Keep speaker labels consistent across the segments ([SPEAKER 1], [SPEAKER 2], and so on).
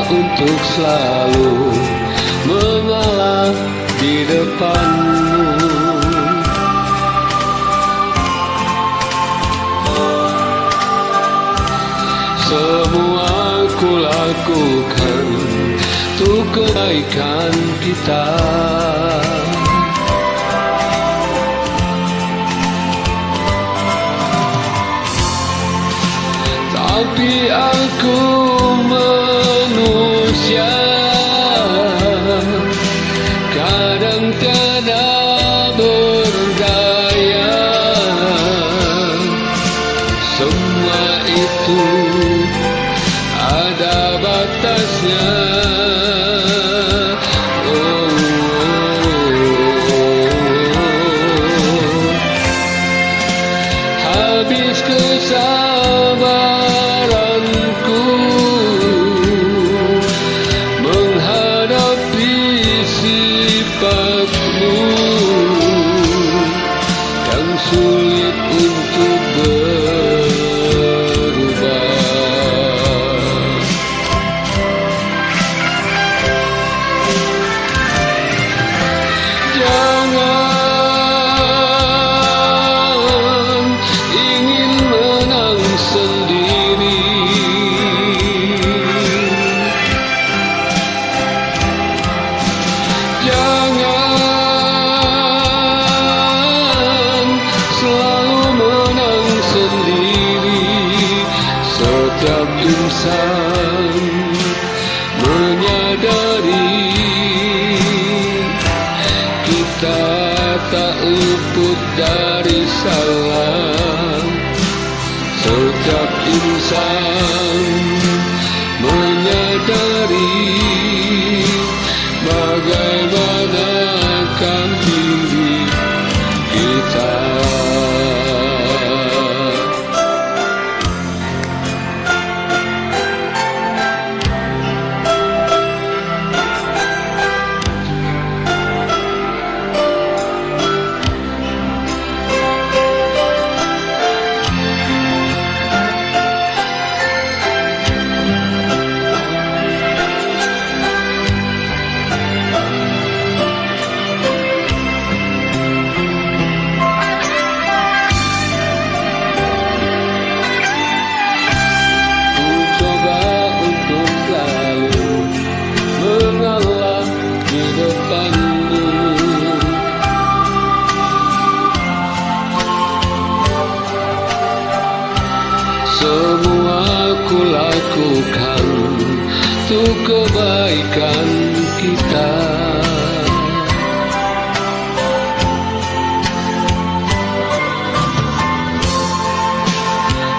[SPEAKER 1] untuk selalu mengalah di depanmu. Semua ku lakukan untuk kebaikan kita. Tapi aku manusia, kadang tiada berdaya. Semua itu ada batasnya. Habis kesabaranku menghadapi sifatmu yang sulit untuk berubah. Jangan ingin menang sendiri. Jangan selalu menang sendiri. Setiap insan menyadari kita tak luput dari salah. Setiap insan menyadari bagaimanakah diri kita. Semua ku lakukan untuk kebaikan kita.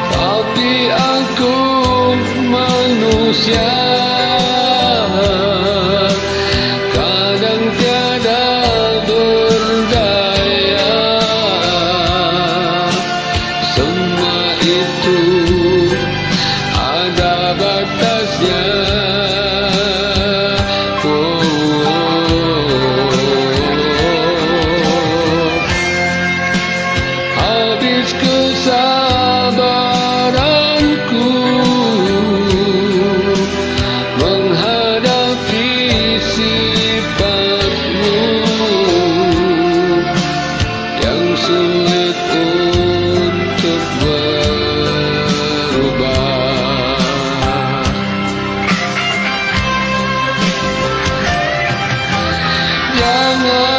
[SPEAKER 1] Tapi aku manusia, kadang tiada berdaya. Semua itu ada batasnya. Habis kesabaranku menghadapi sifatmu yang sulit untuk berubah. Jangan